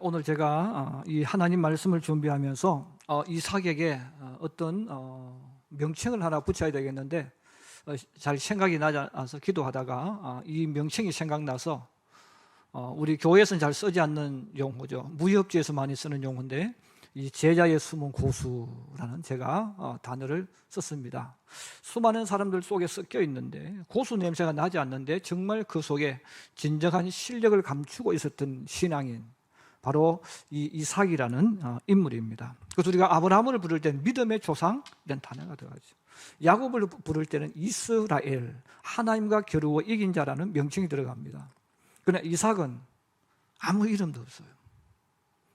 오늘 제가 이 하나님 말씀을 준비하면서 이삭에게 어떤 명칭을 하나 붙여야 되겠는데 잘 생각이 나지 않아서 기도하다가 이 명칭이 생각나서 우리 교회에서는 잘 쓰지 않는 용어죠. 무협지에서 많이 쓰는 용어인데 이 제자의 숨은 고수라는 제가 단어를 썼습니다. 수많은 사람들 속에 섞여 있는데 고수 냄새가 나지 않는데 정말 그 속에 진정한 실력을 감추고 있었던 신앙인, 바로 이 이삭이라는 인물입니다. 그래서 우리가 아브라함을 부를 때는 믿음의 조상 이런 단어가 들어가죠. 야곱을 부를 때는 이스라엘, 하나님과 겨루어 이긴 자라는 명칭이 들어갑니다. 그러나 이삭은 아무 이름도 없어요.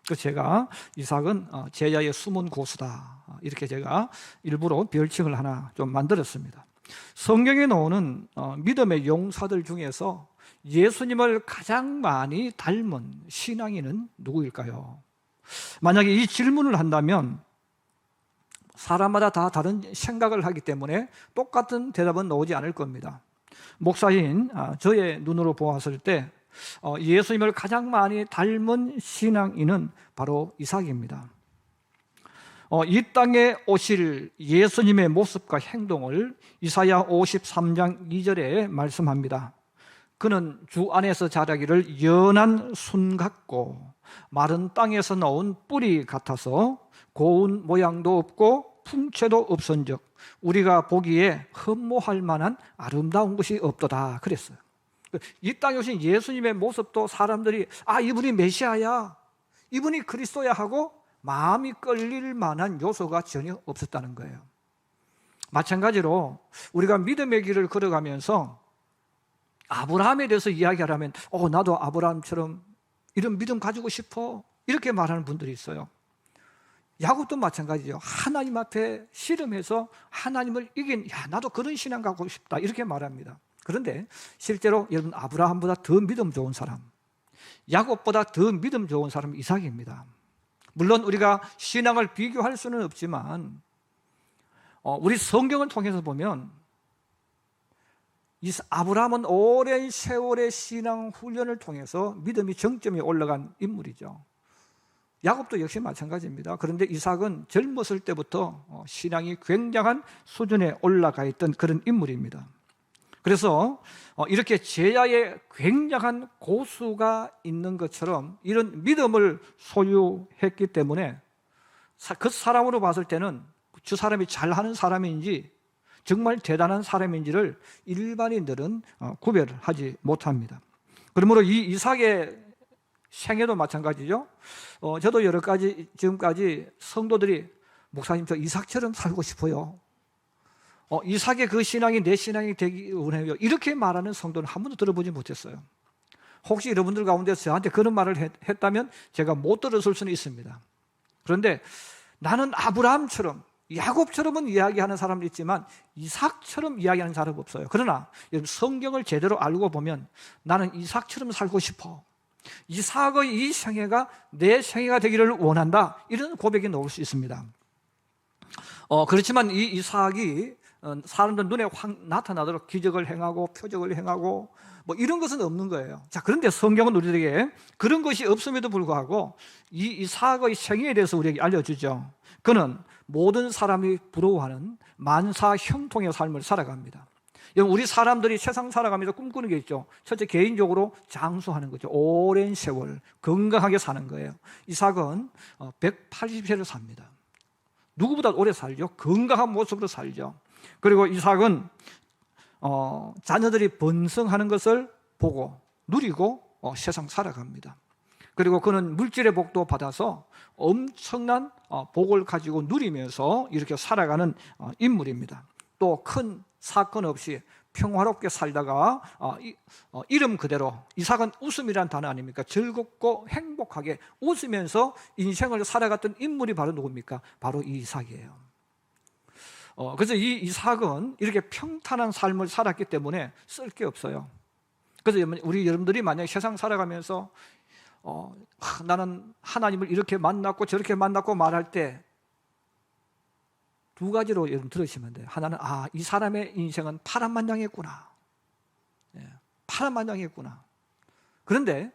그래서 제가 이삭은 제자의 숨은 고수다, 이렇게 제가 일부러 별칭을 하나 좀 만들었습니다. 성경에 나오는 믿음의 용사들 중에서 예수님을 가장 많이 닮은 신앙인은 누구일까요? 만약에 이 질문을 한다면 사람마다 다 다른 생각을 하기 때문에 똑같은 대답은 나오지 않을 겁니다. 목사인 저의 눈으로 보았을 때 예수님을 가장 많이 닮은 신앙인은 바로 이삭입니다. 이 땅에 오실 예수님의 모습과 행동을 이사야 53장 2절에 말씀합니다. 그는 주 안에서 자라기를 연한 순 같고 마른 땅에서 나온 뿌리 같아서 고운 모양도 없고 풍채도 없은즉 우리가 보기에 흠모할 만한 아름다운 것이 없도다 그랬어요. 이 땅에 오신 예수님의 모습도 사람들이 이분이 메시아야, 이분이 그리스도야 하고 마음이 끌릴 만한 요소가 전혀 없었다는 거예요. 마찬가지로 우리가 믿음의 길을 걸어가면서 아브라함에 대해서 이야기하라면 나도 아브라함처럼 이런 믿음 가지고 싶어, 이렇게 말하는 분들이 있어요. 야곱도 마찬가지죠. 하나님 앞에 씨름해서 하나님을 이긴, 나도 그런 신앙 갖고 싶다, 이렇게 말합니다. 그런데 실제로 여러분, 아브라함보다 더 믿음 좋은 사람, 야곱보다 더 믿음 좋은 사람은 이삭입니다. 물론 우리가 신앙을 비교할 수는 없지만 우리 성경을 통해서 보면 아브라함은 오랜 세월의 신앙 훈련을 통해서 믿음이 정점에 올라간 인물이죠. 야곱도 역시 마찬가지입니다. 그런데 이삭은 젊었을 때부터 신앙이 굉장한 수준에 올라가 있던 그런 인물입니다. 그래서 이렇게 제자의 굉장한 고수가 있는 것처럼 이런 믿음을 소유했기 때문에 그 사람으로 봤을 때는 저 사람이 잘하는 사람인지 정말 대단한 사람인지를 일반인들은 구별을 하지 못합니다. 그러므로 이 이삭의 생애도 마찬가지죠. 저도 여러 가지 지금까지 성도들이 목사님 저 이삭처럼 살고 싶어요, 이삭의 그 신앙이 내 신앙이 되기 원해요, 이렇게 말하는 성도는 한 번도 들어보지 못했어요. 혹시 여러분들 가운데서 저한테 그런 말을 했다면 제가 못 들었을 수는 있습니다. 그런데 나는 아브라함처럼 야곱처럼은 이야기하는 사람도 있지만 이삭처럼 이야기하는 사람은 없어요. 그러나 여러분, 성경을 제대로 알고 보면 나는 이삭처럼 살고 싶어, 이삭의 이 생애가 내 생애가 되기를 원한다, 이런 고백이 나올 수 있습니다. 그렇지만 이 이삭이 사람들 눈에 확 나타나도록 기적을 행하고 표적을 행하고 이런 것은 없는 거예요. 자, 그런데 성경은 우리에게 그런 것이 없음에도 불구하고 이 이삭의 생애에 대해서 우리에게 알려주죠. 그는 모든 사람이 부러워하는 만사 형통의 삶을 살아갑니다. 우리 사람들이 세상 살아가면서 꿈꾸는 게 있죠. 첫째, 개인적으로 장수하는 거죠. 오랜 세월 건강하게 사는 거예요. 이삭은 180세를 삽니다. 누구보다 오래 살죠. 건강한 모습으로 살죠. 그리고 이삭은 자녀들이 번성하는 것을 보고 누리고 세상 살아갑니다. 그리고 그는 물질의 복도 받아서 엄청난 복을 가지고 누리면서 이렇게 살아가는 인물입니다. 또 큰 사건 없이 평화롭게 살다가 이름 그대로 이삭은 웃음이란 단어 아닙니까? 즐겁고 행복하게 웃으면서 인생을 살아갔던 인물이 바로 누굽니까? 바로 이 이삭이에요. 그래서 이 이삭은 이렇게 평탄한 삶을 살았기 때문에 쓸 게 없어요. 그래서 우리 여러분들이 만약에 세상 살아가면서 나는 하나님을 이렇게 만났고 저렇게 만났고 말할 때 두 가지로 여러분 들으시면 돼요. 하나는 이 사람의 인생은 파란만장했구나, 파란만장했구나. 그런데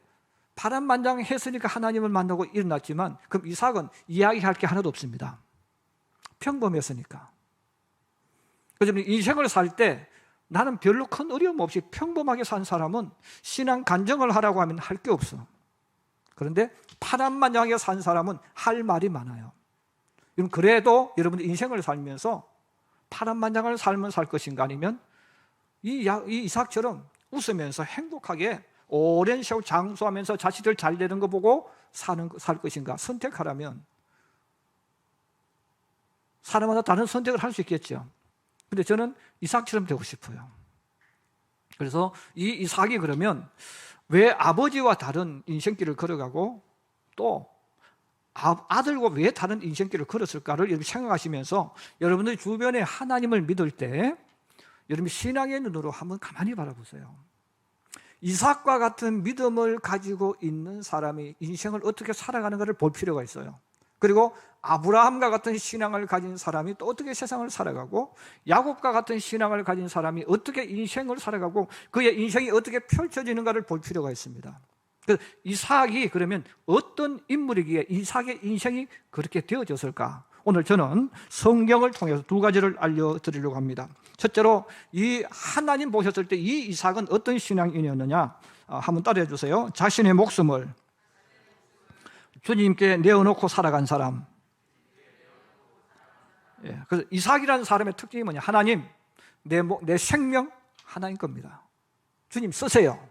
파란만장했으니까 하나님을 만나고 일어났지만, 그럼 이삭은 이야기할 게 하나도 없습니다. 평범했으니까. 그래서 인생을 살 때 나는 별로 큰 어려움 없이 평범하게 산 사람은 신앙 간증을 하라고 하면 할 게 없어. 그런데 파란만장하게 산 사람은 할 말이 많아요. 그래도 여러분 인생을 살면서 파란만장한 삶을 살 것인가, 아니면 이 이삭처럼 웃으면서 행복하게 오랜 세월 장수하면서 자식들 잘 되는 거 보고 살 것인가 선택하라면 사람마다 다른 선택을 할 수 있겠죠. 근데 저는 이삭처럼 되고 싶어요. 그래서 이 이삭이 그러면 왜 아버지와 다른 인생길을 걸어가고 또 아들과 왜 다른 인생길을 걸었을까를 여러분 생각하시면서 여러분들 주변에 하나님을 믿을 때 여러분 신앙의 눈으로 한번 가만히 바라보세요. 이삭과 같은 믿음을 가지고 있는 사람이 인생을 어떻게 살아가는가를 볼 필요가 있어요. 그리고 아브라함과 같은 신앙을 가진 사람이 또 어떻게 세상을 살아가고, 야곱과 같은 신앙을 가진 사람이 어떻게 인생을 살아가고 그의 인생이 어떻게 펼쳐지는가를 볼 필요가 있습니다. 그래서 이삭이 그러면 어떤 인물이기에 이삭의 인생이 그렇게 되어졌을까? 오늘 저는 성경을 통해서 두 가지를 알려드리려고 합니다. 첫째로 이 하나님 보셨을 때 이 이삭은 어떤 신앙인이었느냐, 한번 따라해 주세요. 자신의 목숨을 주님께 내어놓고 살아간 사람. 그래서 이삭이라는 사람의 특징이 뭐냐? 하나님, 내 생명 하나님 겁니다. 주님 쓰세요.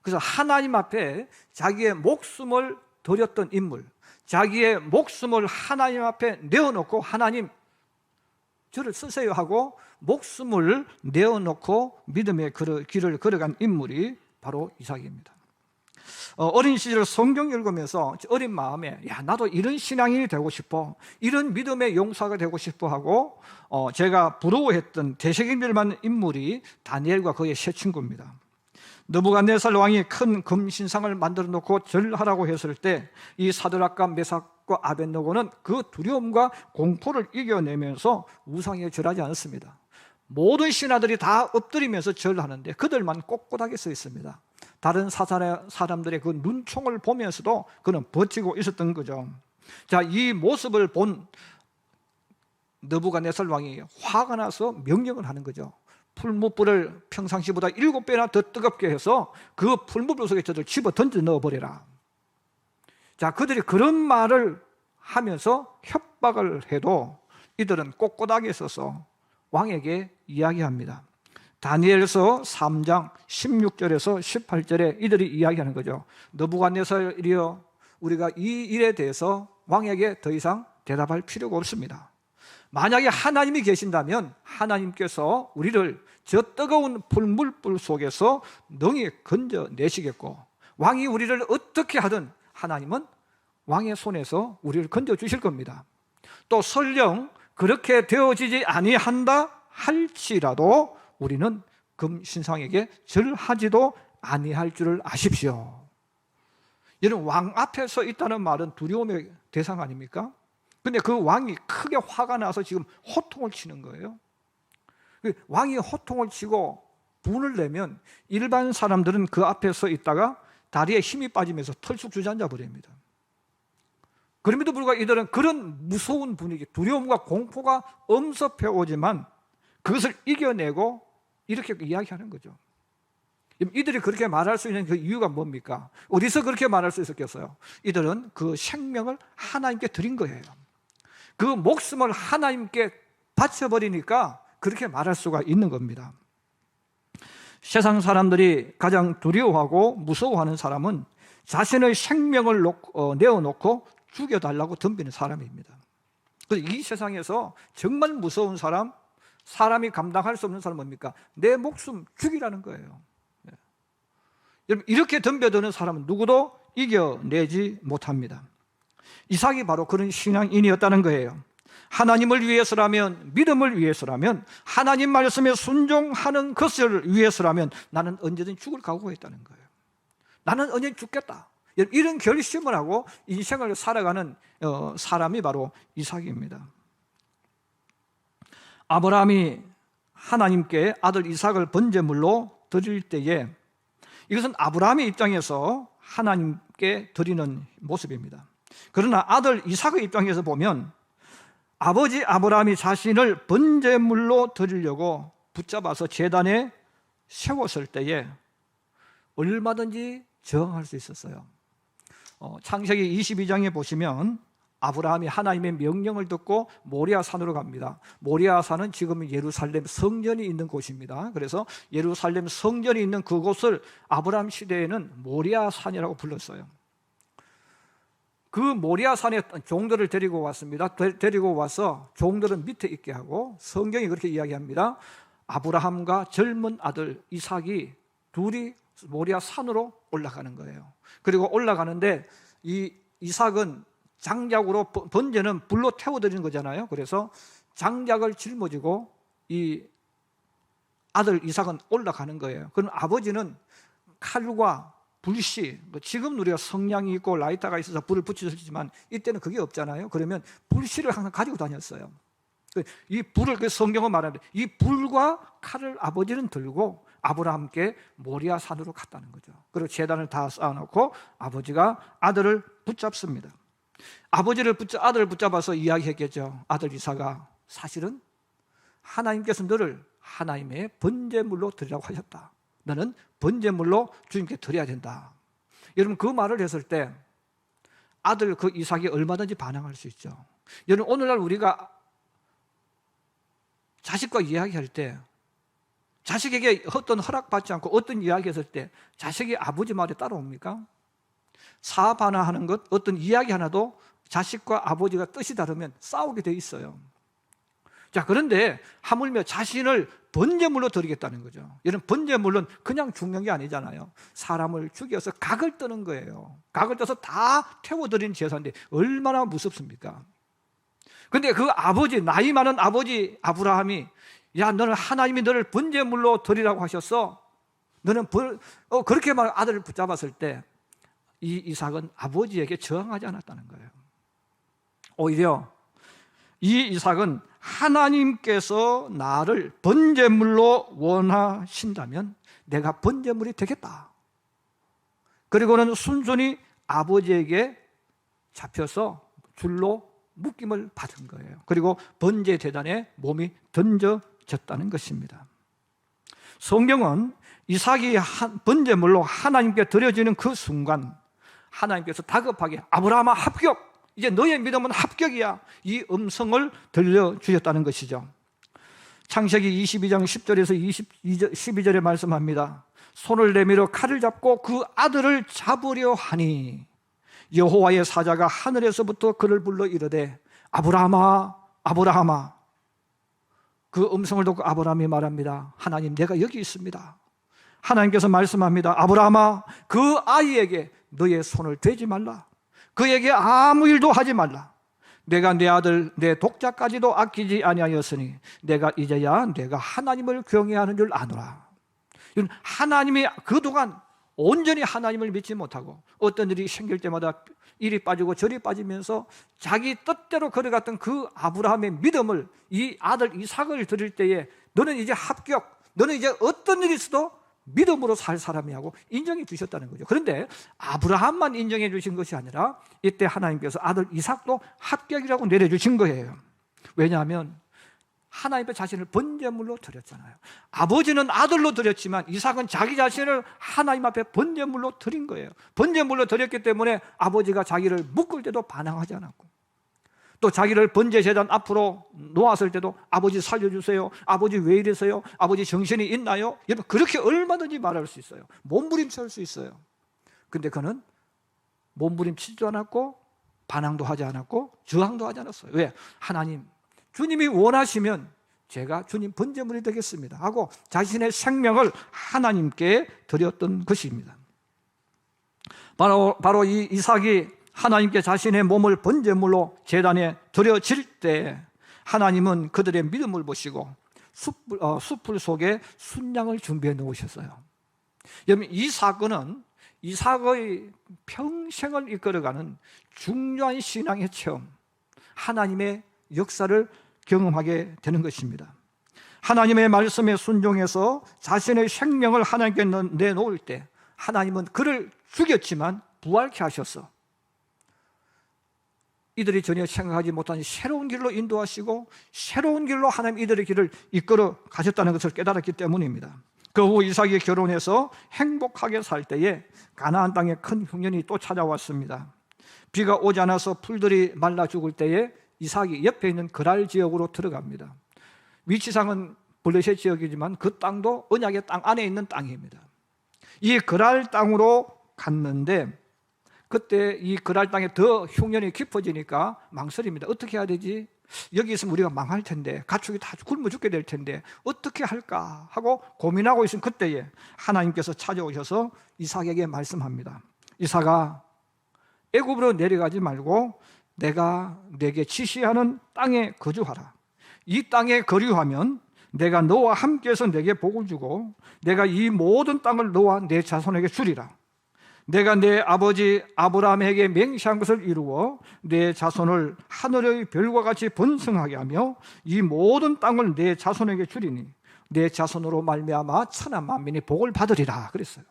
그래서 하나님 앞에 자기의 목숨을 드렸던 인물, 자기의 목숨을 하나님 앞에 내어놓고 하나님 저를 쓰세요 하고 목숨을 내어놓고 믿음의 길을 걸어간 인물이 바로 이삭입니다. 어린 시절 성경 읽으면서 어린 마음에 나도 이런 신앙인이 되고 싶어, 이런 믿음의 용사가 되고 싶어 하고 제가 부러워했던 대세경별만 인물이 다니엘과 그의 세 친구입니다. 느부갓네살 왕이 큰 금신상을 만들어 놓고 절하라고 했을 때 이 사드락과 메삭과 아벳느고는 그 두려움과 공포를 이겨내면서 우상에 절하지 않았습니다. 모든 신하들이 다 엎드리면서 절하는데 그들만 꼿꼿하게 서 있습니다. 다른 사람들의 그 눈총을 보면서도 그는 버티고 있었던 거죠. 자, 이 모습을 본 느부갓네살 왕이 화가 나서 명령을 하는 거죠. 풀무불을 평상시보다 7배나 더 뜨겁게 해서 그 풀무불 속에 저들 집어 던져 넣어버려라. 자, 그들이 그런 말을 하면서 협박을 해도 이들은 꼿꼿하게 서서 왕에게 이야기합니다. 다니엘서 3장 16절에서 18절에 이들이 이야기하는 거죠. 느부갓네살이여, 우리가 이 일에 대해서 왕에게 더 이상 대답할 필요가 없습니다. 만약에 하나님이 계신다면 하나님께서 우리를 저 뜨거운 불물불 속에서 능히 건져내시겠고, 왕이 우리를 어떻게 하든 하나님은 왕의 손에서 우리를 건져주실 겁니다. 또 설령 그렇게 되어지지 아니한다 할지라도 우리는 금신상에게 절하지도 아니할 줄을 아십시오. 여러분, 왕 앞에 서 있다는 말은 두려움의 대상 아닙니까? 근데 그 왕이 크게 화가 나서 지금 호통을 치는 거예요. 왕이 호통을 치고 분을 내면 일반 사람들은 그 앞에 서 있다가 다리에 힘이 빠지면서 털쑥 주저앉아 버립니다. 그럼에도 불구하고 이들은 그런 무서운 분위기, 두려움과 공포가 엄습해 오지만 그것을 이겨내고 이렇게 이야기하는 거죠. 이들이 그렇게 말할 수 있는 그 이유가 뭡니까? 어디서 그렇게 말할 수 있었겠어요? 이들은 그 생명을 하나님께 드린 거예요. 그 목숨을 하나님께 바쳐버리니까 그렇게 말할 수가 있는 겁니다. 세상 사람들이 가장 두려워하고 무서워하는 사람은 자신의 생명을 내어놓고 죽여달라고 덤비는 사람입니다. 그래서 이 세상에서 정말 무서운 사람, 사람이 감당할 수 없는 사람은 뭡니까? 내 목숨 죽이라는 거예요. 여러분, 이렇게 덤벼드는 사람은 누구도 이겨내지 못합니다. 이삭이 바로 그런 신앙인이었다는 거예요. 하나님을 위해서라면, 믿음을 위해서라면, 하나님 말씀에 순종하는 것을 위해서라면 나는 언제든 죽을 각오가 있다는 거예요. 나는 언제든 죽겠다, 이런 결심을 하고 인생을 살아가는 사람이 바로 이삭입니다. 아브라함이 하나님께 아들 이삭을 번제물로 드릴 때에 이것은 아브라함의 입장에서 하나님께 드리는 모습입니다. 그러나 아들 이삭의 입장에서 보면 아버지 아브라함이 자신을 번제물로 드리려고 붙잡아서 제단에 세웠을 때에 얼마든지 저항할 수 있었어요. 창세기 22장에 보시면 아브라함이 하나님의 명령을 듣고 모리아 산으로 갑니다. 모리아 산은 지금 예루살렘 성전이 있는 곳입니다. 그래서 예루살렘 성전이 있는 그곳을 아브라함 시대에는 모리아 산이라고 불렀어요. 그 모리아 산에 종들을 데리고 왔습니다. 데리고 와서 종들은 밑에 있게 하고, 성경이 그렇게 이야기합니다. 아브라함과 젊은 아들 이삭이 둘이 모리아 산으로 올라가는 거예요. 그리고 올라가는데 이 이삭은 장작으로, 번제는 불로 태워드리는 거잖아요. 그래서 장작을 짊어지고 이 아들 이삭은 올라가는 거예요. 그럼 아버지는 칼과 불씨, 지금 우리가 성냥이 있고 라이터가 있어서 불을 붙이지만 이때는 그게 없잖아요. 그러면 불씨를 항상 가지고 다녔어요. 이 불을, 그 성경은 말하는데 이 불과 칼을 아버지는 들고 아브라함께 모리아 산으로 갔다는 거죠. 그리고 제단을 다 쌓아놓고 아버지가 아들을 붙잡습니다. 아들을 붙잡아서 이야기했겠죠. 아들 이삭아, 사실은 하나님께서 너를 하나님의 번제물로 드리라고 하셨다. 너는 번제물로 주님께 드려야 된다. 여러분, 그 말을 했을 때 아들 그 이삭이 얼마든지 반항할 수 있죠. 여러분, 오늘날 우리가 자식과 이야기할 때 자식에게 어떤 허락받지 않고 어떤 이야기했을 때 자식이 아버지 말에 따라옵니까? 사업 하나 하는 것, 어떤 이야기 하나도 자식과 아버지가 뜻이 다르면 싸우게 돼 있어요. 자, 그런데 하물며 자신을 번제물로 드리겠다는 거죠. 여러분, 번제물은 그냥 죽는 게 아니잖아요. 사람을 죽여서 각을 뜨는 거예요. 각을 떠서 다 태워드리는 제사인데 얼마나 무섭습니까? 근데 그 아버지, 나이 많은 아버지 아브라함이, 야, 너는 하나님이 너를 번제물로 드리라고 하셨어. 너는 그렇게 말 아들을 붙잡았을 때 이 이삭은 아버지에게 저항하지 않았다는 거예요. 오히려 이 이삭은 하나님께서 나를 번제물로 원하신다면 내가 번제물이 되겠다. 그리고는 순순히 아버지에게 잡혀서 줄로 묶임을 받은 거예요. 그리고 번제 제단에 몸이 던져졌다는 것입니다. 성경은 이삭이 번제물로 하나님께 드려지는 그 순간 하나님께서 다급하게 아브라함아 합격! 이제 너의 믿음은 합격이야. 이 음성을 들려주셨다는 것이죠. 창세기 22장 10절에서 12절에 말씀합니다. 손을 내밀어 칼을 잡고 그 아들을 잡으려 하니 여호와의 사자가 하늘에서부터 그를 불러 이르되 아브라함아, 아브라함아. 그 음성을 듣고 아브라함이 말합니다. 하나님, 내가 여기 있습니다. 하나님께서 말씀합니다. 아브라함아, 그 아이에게 너의 손을 대지 말라. 그에게 아무 일도 하지 말라. 내가 내 아들 내 독자까지도 아끼지 아니하였으니 내가 이제야 내가 하나님을 경외하는 줄 아노라. 하나님이 그동안 온전히 하나님을 믿지 못하고 어떤 일이 생길 때마다 이리 빠지고 저리 빠지면서 자기 뜻대로 걸어갔던 그 아브라함의 믿음을 이 아들 이삭을 드릴 때에 너는 이제 합격, 너는 이제 어떤 일이 있어도 믿음으로 살 사람이라고 인정해 주셨다는 거죠. 그런데 아브라함만 인정해 주신 것이 아니라 이때 하나님께서 아들 이삭도 합격이라고 내려주신 거예요. 왜냐하면 하나님 앞에 자신을 번제물로 드렸잖아요. 아버지는 아들로 드렸지만 이삭은 자기 자신을 하나님 앞에 번제물로 드린 거예요. 번제물로 드렸기 때문에 아버지가 자기를 묶을 때도 반항하지 않았고, 또 자기를 번제제단 앞으로 놓았을 때도 아버지 살려주세요, 아버지 왜 이러세요, 아버지 정신이 있나요? 여러분, 그렇게 얼마든지 말할 수 있어요. 몸부림칠 수 있어요. 근데 그는 몸부림치지도 않았고 반항도 하지 않았고 저항도 하지 않았어요. 왜? 하나님, 주님이 원하시면 제가 주님 번제물이 되겠습니다 하고 자신의 생명을 하나님께 드렸던 것입니다. 바로 이 이삭이 하나님께 자신의 몸을 번제물로 제단에 드려질 때 하나님은 그들의 믿음을 보시고 숲풀 속에 순양을 준비해 놓으셨어요. 여러분, 이 사건은 이삭의 평생을 이끌어가는 중요한 신앙의 체험, 하나님의 역사를 경험하게 되는 것입니다. 하나님의 말씀에 순종해서 자신의 생명을 하나님께 내놓을 때 하나님은 그를 죽였지만 부활케 하셔서 이들이 전혀 생각하지 못한 새로운 길로 인도하시고 새로운 길로 하나님 이들의 길을 이끌어 가셨다는 것을 깨달았기 때문입니다. 그 후 이삭이 결혼해서 행복하게 살 때에 가나안 땅에 큰 흉년이 또 찾아왔습니다. 비가 오지 않아서 풀들이 말라 죽을 때에 이삭이 옆에 있는 그랄 지역으로 들어갑니다. 위치상은 블레셋 지역이지만 그 땅도 언약의 땅 안에 있는 땅입니다. 이 그랄 땅으로 갔는데 그때 이 그랄 땅에 더 흉년이 깊어지니까 망설입니다. 어떻게 해야 되지? 여기 있으면 우리가 망할 텐데, 가축이 다 굶어 죽게 될 텐데 어떻게 할까 하고 고민하고 있은 그때에 하나님께서 찾아오셔서 이삭에게 말씀합니다. 이삭아, 애굽으로 내려가지 말고 내가 내게 지시하는 땅에 거주하라. 이 땅에 거류하면 내가 너와 함께해서 내게 복을 주고 내가 이 모든 땅을 너와 내 자손에게 주리라. 내가 내 아버지 아브라함에게 맹세한 것을 이루어 내 자손을 하늘의 별과 같이 번성하게 하며 이 모든 땅을 내 자손에게 주리니 내 자손으로 말미암아 천하 만민이 복을 받으리라 그랬어요.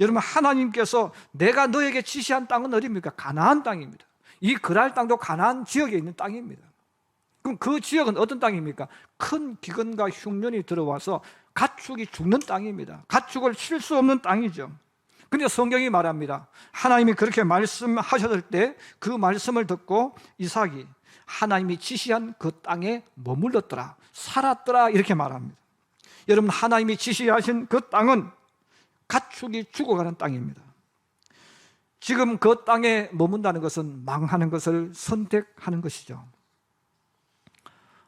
여러분, 하나님께서 내가 너에게 지시한 땅은 어디입니까? 가나안 땅입니다. 이 그랄 땅도 가나안 지역에 있는 땅입니다. 그럼 그 지역은 어떤 땅입니까? 큰 기근과 흉년이 들어와서 가축이 죽는 땅입니다. 가축을 칠 수 없는 땅이죠. 근데 성경이 말합니다. 하나님이 그렇게 말씀하셨을 때 그 말씀을 듣고 이삭이 하나님이 지시한 그 땅에 머물렀더라, 살았더라 이렇게 말합니다. 여러분, 하나님이 지시하신 그 땅은 가축이 죽어가는 땅입니다. 지금 그 땅에 머문다는 것은 망하는 것을 선택하는 것이죠.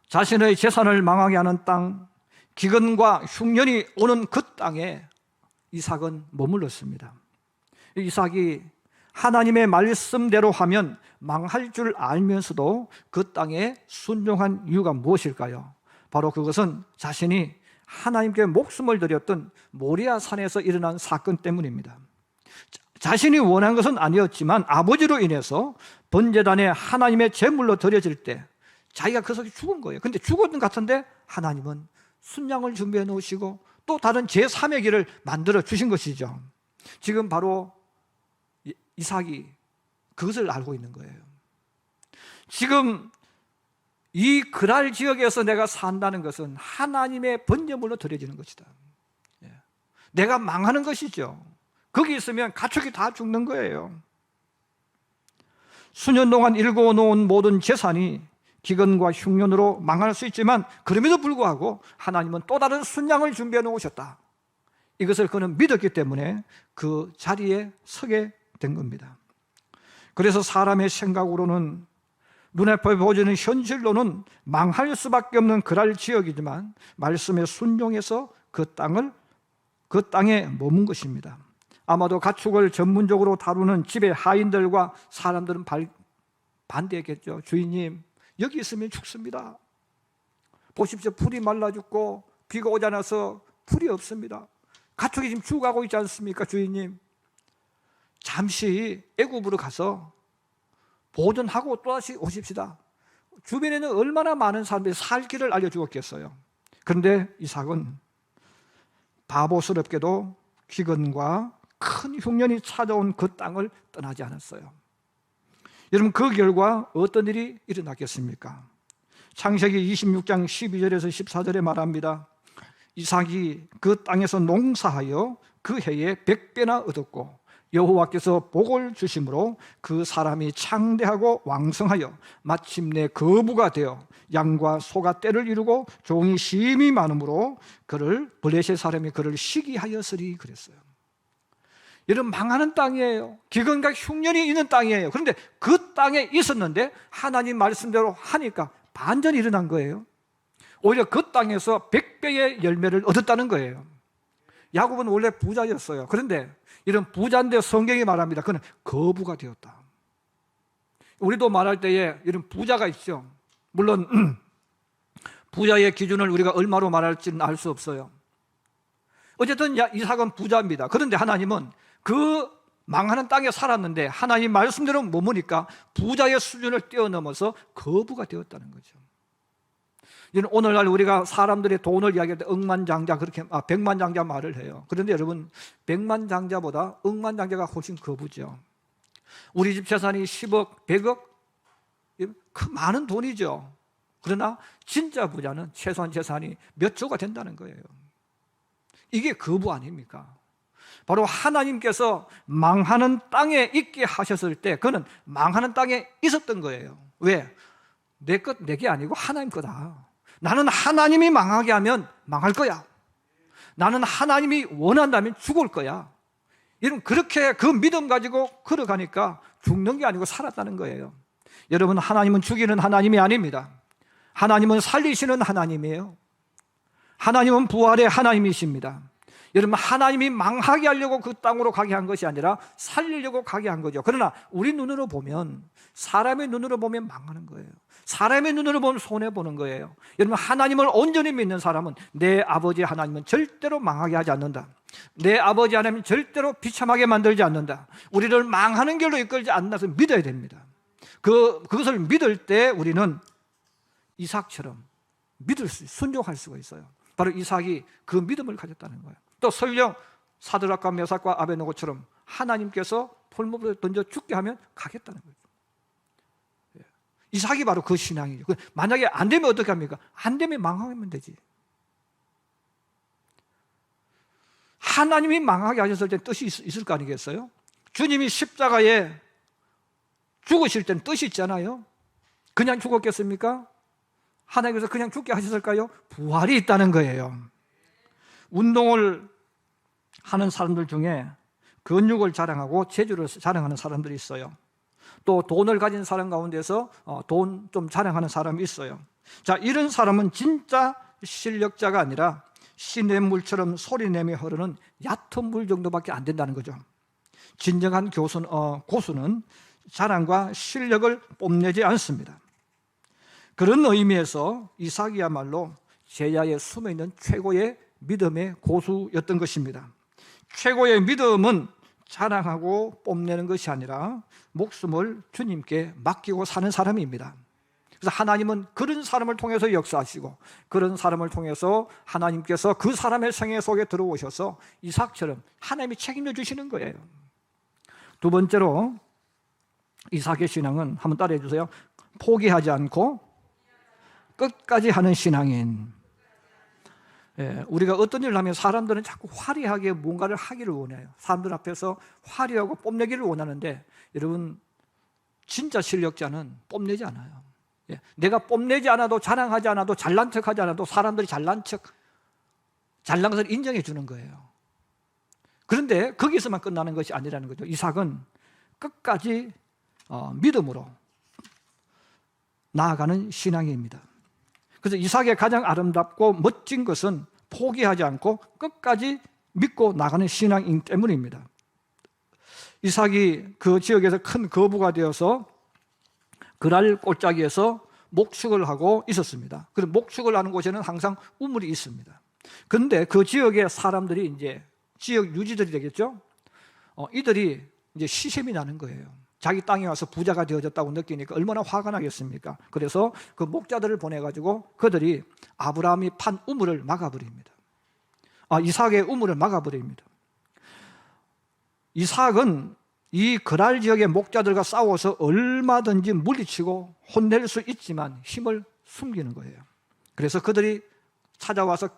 자신의 재산을 망하게 하는 땅, 기근과 흉년이 오는 그 땅에 이삭은 머물렀습니다. 이삭이 하나님의 말씀대로 하면 망할 줄 알면서도 그 땅에 순종한 이유가 무엇일까요? 바로 그것은 자신이 하나님께 목숨을 드렸던 모리아 산에서 일어난 사건 때문입니다. 자신이 원한 것은 아니었지만 아버지로 인해서 번제단에 하나님의 제물로 드려질 때 자기가 그 속에 죽은 거예요. 근데 죽은 것 같은데 하나님은 순양을 준비해 놓으시고 또 다른 제3의 길을 만들어 주신 것이죠. 지금 바로 이삭이 그것을 알고 있는 거예요. 지금 이 그랄 지역에서 내가 산다는 것은 하나님의 번제물로 드려지는 것이다. 내가 망하는 것이죠. 거기 있으면 가축이 다 죽는 거예요. 수년 동안 일궈 놓은 모든 재산이 기근과 흉년으로 망할 수 있지만 그럼에도 불구하고 하나님은 또 다른 순양을 준비해 놓으셨다. 이것을 그는 믿었기 때문에 그 자리에 서게 된 겁니다. 그래서 사람의 생각으로는 눈앞에 보여지는 현실로는 망할 수밖에 없는 그랄 지역이지만 말씀에 순종해서 그 땅에 머문 것입니다. 아마도 가축을 전문적으로 다루는 집의 하인들과 사람들은 반대했겠죠. 주인님, 여기 있으면 죽습니다. 보십시오, 풀이 말라 죽고 비가 오지 않아서 풀이 없습니다. 가축이 지금 죽어가고 있지 않습니까? 주인님, 잠시 애굽으로 가서 보존하고 또다시 오십시다. 주변에는 얼마나 많은 사람들이 살 길을 알려주었겠어요. 그런데 이삭은 바보스럽게도 기근과 큰 흉년이 찾아온 그 땅을 떠나지 않았어요. 여러분, 그 결과 어떤 일이 일어났겠습니까? 창세기 26장 12절에서 14절에 말합니다. 이삭이 그 땅에서 농사하여 그 해에 100배나 얻었고 여호와께서 복을 주심으로 그 사람이 창대하고 왕성하여 마침내 거부가 되어 양과 소가 떼를 이루고 종이 심히 많으므로 블레셋 사람이 그를 시기하였으리 그랬어요. 여러분, 망하는 땅이에요. 기근과 흉년이 있는 땅이에요. 그런데 그 땅에 있었는데 하나님 말씀대로 하니까 반전이 일어난 거예요. 오히려 그 땅에서 100배의 열매를 얻었다는 거예요. 야곱은 원래 부자였어요. 그런데 이런 부자인데 성경이 말합니다. 그는 거부가 되었다. 우리도 말할 때에 이런 부자가 있죠. 물론 부자의 기준을 우리가 얼마로 말할지는 알 수 없어요. 어쨌든 이삭은 부자입니다. 그런데 하나님은 그 망하는 땅에 살았는데 하나님 말씀대로 머무니까 부자의 수준을 뛰어넘어서 거부가 되었다는 거죠. 이는 오늘날 우리가 사람들의 돈을 이야기할 때 억만장자 그렇게 백만장자 말을 해요. 그런데 여러분, 백만장자보다 억만장자가 훨씬 거부죠. 우리 집 재산이 10억, 100억, 그 많은 돈이죠. 그러나 진짜 부자는 최소한 재산이 몇 조가 된다는 거예요. 이게 거부 아닙니까? 바로 하나님께서 망하는 땅에 있게 하셨을 때 그는 망하는 땅에 있었던 거예요. 왜? 내 것, 내게 아니고 하나님 거다. 나는 하나님이 망하게 하면 망할 거야. 나는 하나님이 원한다면 죽을 거야. 여러분, 그렇게 그 믿음 가지고 걸어가니까 죽는 게 아니고 살았다는 거예요. 여러분, 하나님은 죽이는 하나님이 아닙니다. 하나님은 살리시는 하나님이에요. 하나님은 부활의 하나님이십니다. 여러분, 하나님이 망하게 하려고 그 땅으로 가게 한 것이 아니라 살리려고 가게 한 거죠. 그러나 우리 눈으로 보면, 사람의 눈으로 보면 망하는 거예요. 사람의 눈으로 보면 손해보는 거예요. 여러분, 하나님을 온전히 믿는 사람은 내 아버지 하나님은 절대로 망하게 하지 않는다. 내 아버지 하나님은 절대로 비참하게 만들지 않는다. 우리를 망하는 길로 이끌지 않는다서 믿어야 됩니다. 그것을 믿을 때 우리는 이삭처럼 믿을 수, 순종할 수가 있어요. 바로 이삭이 그 믿음을 가졌다는 거예요. 또 설령 사드락과 메삭과 아베노고처럼 하나님께서 풀무불에 던져 죽게 하면 가겠다는 거예요. 이삭이 바로 그 신앙이죠. 만약에 안 되면 어떻게 합니까? 안 되면 망하면 되지. 하나님이 망하게 하셨을 때 뜻이 있을 거 아니겠어요? 주님이 십자가에 죽으실 때는 뜻이 있잖아요. 그냥 죽었겠습니까? 하나님께서 그냥 죽게 하셨을까요? 부활이 있다는 거예요. 운동을 하는 사람들 중에 근육을 자랑하고 재주를 자랑하는 사람들이 있어요. 또 돈을 가진 사람 가운데서 돈 좀 자랑하는 사람이 있어요. 자, 이런 사람은 진짜 실력자가 아니라 시냇물처럼 소리내며 흐르는 얕은 물 정도밖에 안 된다는 거죠. 진정한 고수는 자랑과 실력을 뽐내지 않습니다. 그런 의미에서 이삭이야말로 제자에 숨어있는 최고의 믿음의 고수였던 것입니다. 최고의 믿음은 자랑하고 뽐내는 것이 아니라 목숨을 주님께 맡기고 사는 사람입니다. 그래서 하나님은 그런 사람을 통해서 역사하시고 그런 사람을 통해서 하나님께서 그 사람의 생애 속에 들어오셔서 이삭처럼 하나님이 책임져 주시는 거예요. 두 번째로 이삭의 신앙은 한번 따라해 주세요. 포기하지 않고 끝까지 하는 신앙인. 우리가 어떤 일을 하면 사람들은 자꾸 화려하게 뭔가를 하기를 원해요. 사람들 앞에서 화려하고 뽐내기를 원하는데 여러분, 진짜 실력자는 뽐내지 않아요. 내가 뽐내지 않아도, 자랑하지 않아도, 잘난 척하지 않아도 사람들이 잘난 것을 인정해 주는 거예요. 그런데 거기서만 끝나는 것이 아니라는 거죠. 이삭은 끝까지 믿음으로 나아가는 신앙입니다. 그래서 이삭의 가장 아름답고 멋진 것은 포기하지 않고 끝까지 믿고 나가는 신앙이기 때문입니다. 이삭이 그 지역에서 큰 거부가 되어서 그랄 골짜기에서 목축을 하고 있었습니다. 그리고 목축을 하는 곳에는 항상 우물이 있습니다. 그런데 그 지역의 사람들이 이제 지역 유지들이 되겠죠. 이들이 이제 시샘이 나는 거예요. 자기 땅에 와서 부자가 되어졌다고 느끼니까 얼마나 화가 나겠습니까? 그래서 그 목자들을 보내가지고 그들이 아브라함이 판 우물을 막아버립니다. 이삭의 우물을 막아버립니다. 이삭은 이 그랄 지역의 목자들과 싸워서 얼마든지 물리치고 혼낼 수 있지만 힘을 숨기는 거예요. 그래서 그들이 찾아와서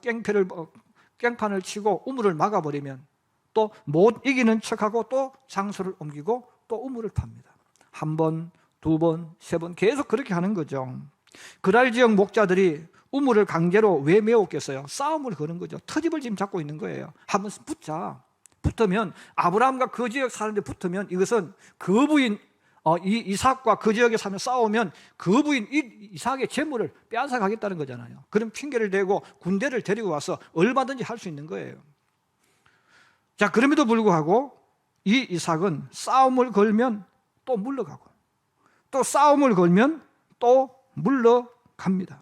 깽판을 치고 우물을 막아버리면 또 못 이기는 척하고 또 장소를 옮기고 또 우물을 팝니다. 한 번, 두 번, 세 번 계속 그렇게 하는 거죠. 그랄 지역 목자들이 우물을 강제로 왜 메웠겠어요? 싸움을 거는 거죠. 터집을 지금 잡고 있는 거예요. 한번 붙으면 아브라함과 그 지역 사람들이 붙으면 이것은 그 부인 이삭과 그 지역에 사면 싸우면 그 부인 이삭의 재물을 빼앗아 가겠다는 거잖아요. 그런 핑계를 대고 군대를 데리고 와서 얼마든지 할 수 있는 거예요. 자, 그럼에도 불구하고 이 이삭은 싸움을 걸면 또 물러가고 또 싸움을 걸면 또 물러갑니다.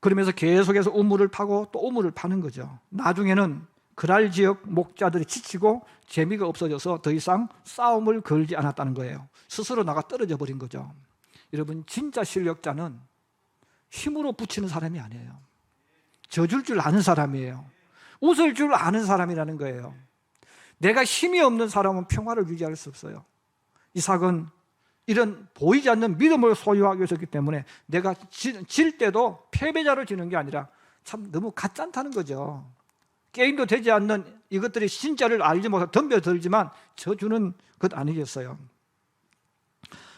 그러면서 계속해서 우물을 파고 또 우물을 파는 거죠. 나중에는 그랄 지역 목자들이 지치고 재미가 없어져서 더 이상 싸움을 걸지 않았다는 거예요. 스스로 나가 떨어져 버린 거죠. 여러분, 진짜 실력자는 힘으로 붙이는 사람이 아니에요. 져줄 줄 아는 사람이에요. 웃을 줄 아는 사람이라는 거예요. 내가 힘이 없는 사람은 평화를 유지할 수 없어요. 이삭은 이런 보이지 않는 믿음을 소유하기 위해서기 때문에 내가 질 때도 패배자로 지는 게 아니라 참 너무 가짠다는 거죠. 게임도 되지 않는 이것들이 진짜를 알지 못하고 덤벼들지만 져주는 것 아니겠어요?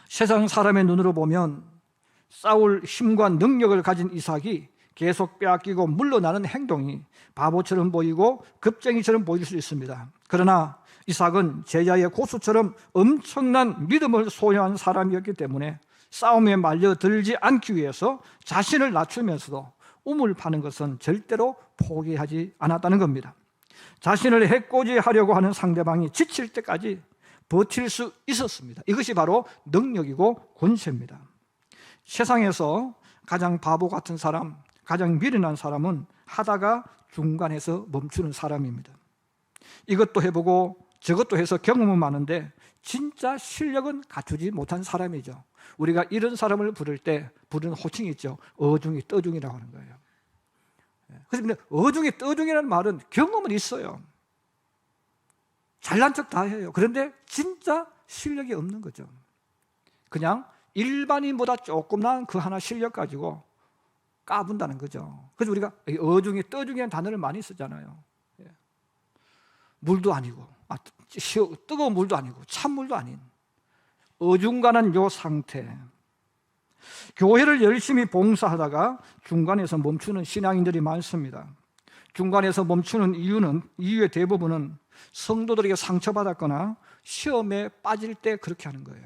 세상 사람의 눈으로 보면 싸울 힘과 능력을 가진 이삭이 계속 빼앗기고 물러나는 행동이 바보처럼 보이고 겁쟁이처럼 보일 수 있습니다. 그러나 이삭은 제자의 고수처럼 엄청난 믿음을 소유한 사람이었기 때문에 싸움에 말려들지 않기 위해서 자신을 낮추면서도 우물 파는 것은 절대로 포기하지 않았다는 겁니다. 자신을 해코지하려고 하는 상대방이 지칠 때까지 버틸 수 있었습니다. 이것이 바로 능력이고 권세입니다. 세상에서 가장 바보 같은 사람, 가장 미련한 사람은 하다가 중간에서 멈추는 사람입니다. 이것도 해보고 저것도 해서 경험은 많은데 진짜 실력은 갖추지 못한 사람이죠. 우리가 이런 사람을 부를 때 부르는 호칭이 있죠. 어중이 떠중이라고 하는 거예요. 그래서 어중이 떠중이라는 말은 경험은 있어요. 잘난 척 다 해요. 그런데 진짜 실력이 없는 거죠. 그냥 일반인보다 조금 나은 그 하나 실력 가지고 까분다는 거죠. 그래서 우리가 어중이 떠중이라는 단어를 많이 쓰잖아요. 물도 아니고 뜨거운 물도 아니고 찬물도 아닌 어중간한 요 상태. 교회를 열심히 봉사하다가 중간에서 멈추는 신앙인들이 많습니다. 중간에서 멈추는 이유의 대부분은 성도들에게 상처받았거나 시험에 빠질 때 그렇게 하는 거예요.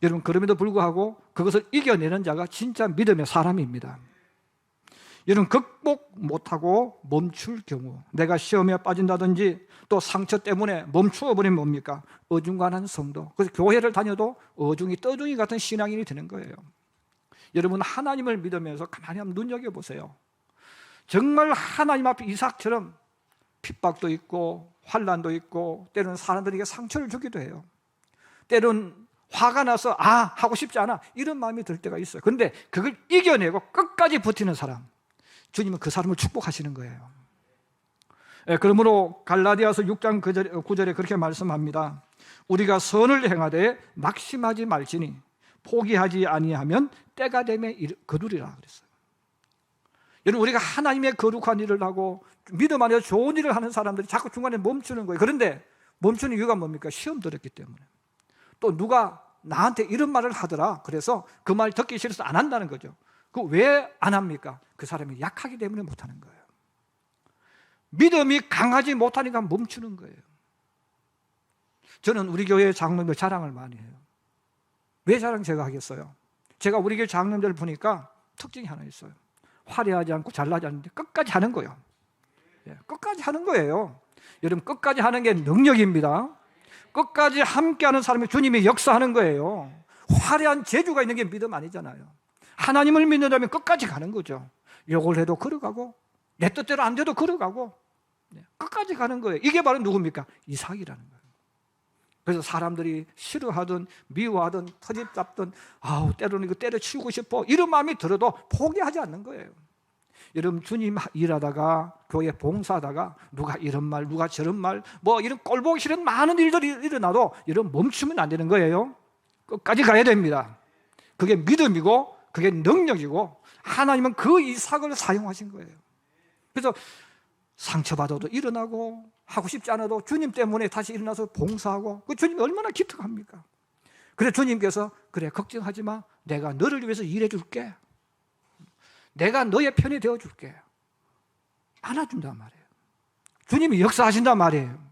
여러분, 그럼에도 불구하고 그것을 이겨내는 자가 진짜 믿음의 사람입니다. 여러분, 극복 못하고 멈출 경우, 내가 시험에 빠진다든지 또 상처 때문에 멈추어버리면 뭡니까? 어중간한 성도. 그래서 교회를 다녀도 어중이 떠중이 같은 신앙인이 되는 거예요. 여러분, 하나님을 믿으면서 가만히 한번 눈여겨보세요. 정말 하나님 앞에 이삭처럼 핍박도 있고 환난도 있고 때로는 사람들에게 상처를 주기도 해요. 때로는 화가 나서 하고 싶지 않아 이런 마음이 들 때가 있어요. 그런데 그걸 이겨내고 끝까지 버티는 사람, 주님은 그 사람을 축복하시는 거예요. 그러므로 갈라디아서 6장 9절에 그렇게 말씀합니다. 우리가 선을 행하되 낙심하지 말지니 포기하지 아니하면 때가 되면 거두리라 그랬어요. 여러분, 우리가 하나님의 거룩한 일을 하고 믿음 안에서 좋은 일을 하는 사람들이 자꾸 중간에 멈추는 거예요. 그런데 멈추는 이유가 뭡니까? 시험 들었기 때문에. 또 누가 나한테 이런 말을 하더라. 그래서 그 말 듣기 싫어서 안 한다는 거죠. 그 왜 안 합니까? 그 사람이 약하기 때문에 못하는 거예요. 믿음이 강하지 못하니까 멈추는 거예요. 저는 우리 교회 장로님들 자랑을 많이 해요. 왜 자랑 제가 하겠어요? 제가 우리 교회 장로님들 보니까 특징이 하나 있어요. 화려하지 않고 잘나지 않는데 끝까지 하는 거예요. 끝까지 하는 거예요. 여러분, 끝까지 하는 게 능력입니다. 끝까지 함께하는 사람이 주님이 역사하는 거예요. 화려한 재주가 있는 게 믿음 아니잖아요. 하나님을 믿는다면 끝까지 가는 거죠. 욕을 해도 걸어가고 내 뜻대로 안 돼도 걸어가고 끝까지 가는 거예요. 이게 바로 누굽니까? 이삭이라는 거예요. 그래서 사람들이 싫어하든 미워하든 터집 잡든 때로는 이거 때려치우고 싶어 이런 마음이 들어도 포기하지 않는 거예요. 여러분, 주님 일하다가 교회 봉사하다가 누가 이런 말 누가 저런 말 이런 꼴보기 싫은 많은 일들이 일어나도 여러분 멈추면 안 되는 거예요. 끝까지 가야 됩니다. 그게 믿음이고 그게 능력이고 하나님은 그 이삭을 사용하신 거예요. 그래서 상처받아도 일어나고 하고 싶지 않아도 주님 때문에 다시 일어나서 봉사하고 그 주님이 얼마나 기특합니까? 그래 주님께서 그래 걱정하지 마, 내가 너를 위해서 일해 줄게, 내가 너의 편이 되어 줄게 안아준단 말이에요. 주님이 역사하신단 말이에요.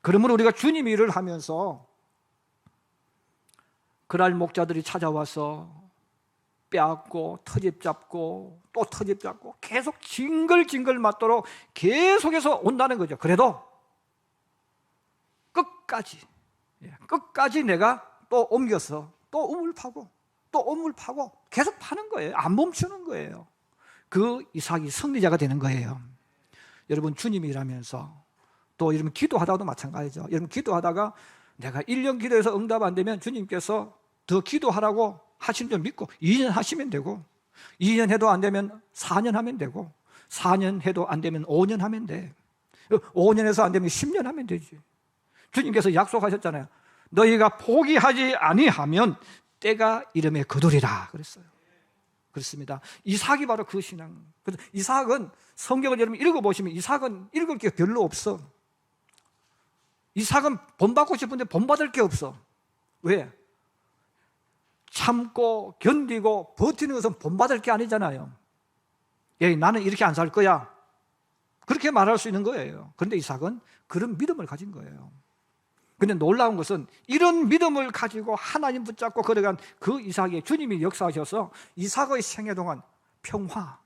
그러므로 우리가 주님 일을 하면서 그날 목자들이 찾아와서 빼앗고 터집 잡고 또 터집 잡고 계속 징글징글 맞도록 계속해서 온다는 거죠. 그래도 끝까지 내가 또 옮겨서 또 우물 파고 또 우물 파고 계속 파는 거예요. 안 멈추는 거예요. 그 이삭이 승리자가 되는 거예요. 여러분, 주님이 일하면서 또 여러분 기도하다가도 마찬가지죠. 여러분 기도하다가 내가 1년 기도해서 응답 안 되면 주님께서 더 기도하라고 하시는 줄 믿고 2년 하시면 되고, 2년 해도 안 되면 4년 하면 되고, 4년 해도 안 되면 5년 하면 돼. 5년에서 안 되면 10년 하면 되지. 주님께서 약속하셨잖아요. 너희가 포기하지 아니하면 때가 이름에 거두리라 그랬어요. 그렇습니다. 이삭이 바로 그 신앙. 그래서 이삭은 성경을 여러분 읽어보시면 이삭은 읽을 게 별로 없어. 이삭은 본받고 싶은데 본받을 게 없어. 왜? 참고 견디고 버티는 것은 본받을 게 아니잖아요. 예, 나는 이렇게 안 살 거야, 그렇게 말할 수 있는 거예요. 그런데 이삭은 그런 믿음을 가진 거예요. 근데 놀라운 것은 이런 믿음을 가지고 하나님 붙잡고 걸어간 그 이삭에 주님이 역사하셔서 이삭의 생애 동안 평화,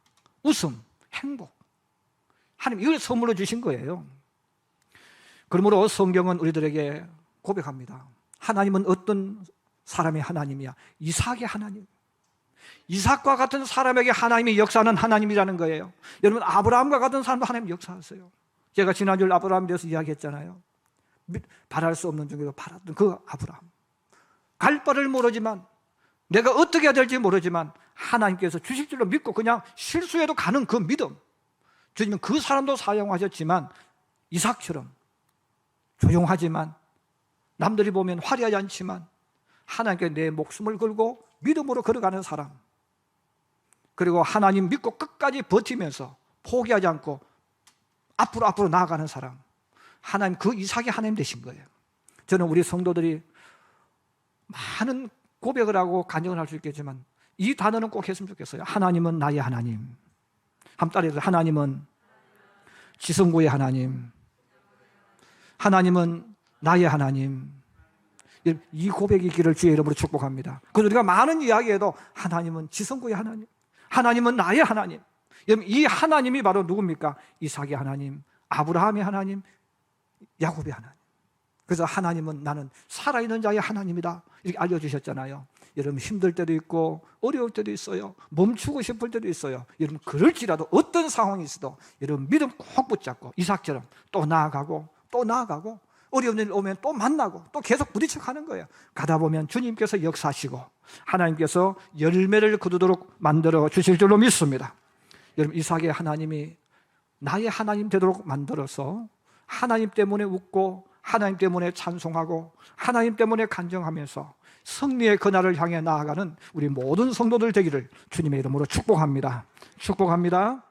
웃음, 행복, 하나님 이걸 선물로 주신 거예요. 그러므로 성경은 우리들에게 고백합니다. 하나님은 어떤 사람의 하나님이야? 이삭의 하나님. 이삭과 같은 사람에게 하나님이 역사하는 하나님이라는 거예요. 여러분, 아브라함과 같은 사람도 하나님 역사하세요. 제가 지난주에 아브라함에 대해서 이야기했잖아요. 바랄 수 없는 중에도 바랐던 그 아브라함. 갈 바를 모르지만, 내가 어떻게 해야 될지 모르지만 하나님께서 주실 줄로 믿고 그냥 실수해도 가는 그 믿음. 주님은 그 사람도 사용하셨지만 이삭처럼 조용하지만, 남들이 보면 화려하지 않지만 하나님께 내 목숨을 걸고 믿음으로 걸어가는 사람, 그리고 하나님 믿고 끝까지 버티면서 포기하지 않고 앞으로 나아가는 사람, 하나님, 그 이삭이 하나님 되신 거예요. 저는 우리 성도들이 많은 고백을 하고 간증을 할 수 있겠지만 이 단어는 꼭 했으면 좋겠어요. 하나님은 나의 하나님. 한번 따라해서, 하나님은 지성구의 하나님, 하나님은 나의 하나님. 이 고백이 있기를 주의 이름으로 축복합니다. 그래서 우리가 많은 이야기에도 하나님은 지성구의 하나님, 하나님은 나의 하나님. 여러분, 이 하나님이 바로 누굽니까? 이삭의 하나님, 아브라함의 하나님, 야곱의 하나님. 그래서 하나님은 나는 살아있는 자의 하나님이다, 이렇게 알려주셨잖아요. 여러분, 힘들 때도 있고 어려울 때도 있어요. 멈추고 싶을 때도 있어요. 여러분, 그럴지라도 어떤 상황이 있어도 여러분 믿음 꼭 붙잡고 이삭처럼 또 나아가고 또 나아가고, 어려운 일 오면 또 만나고 또 계속 부딪혀 가는 거예요. 가다 보면 주님께서 역사하시고 하나님께서 열매를 거두도록 만들어 주실 줄로 믿습니다. 여러분, 이삭의 하나님이 나의 하나님 되도록 만들어서 하나님 때문에 웃고 하나님 때문에 찬송하고 하나님 때문에 간증하면서 승리의 그날을 향해 나아가는 우리 모든 성도들 되기를 주님의 이름으로 축복합니다. 축복합니다.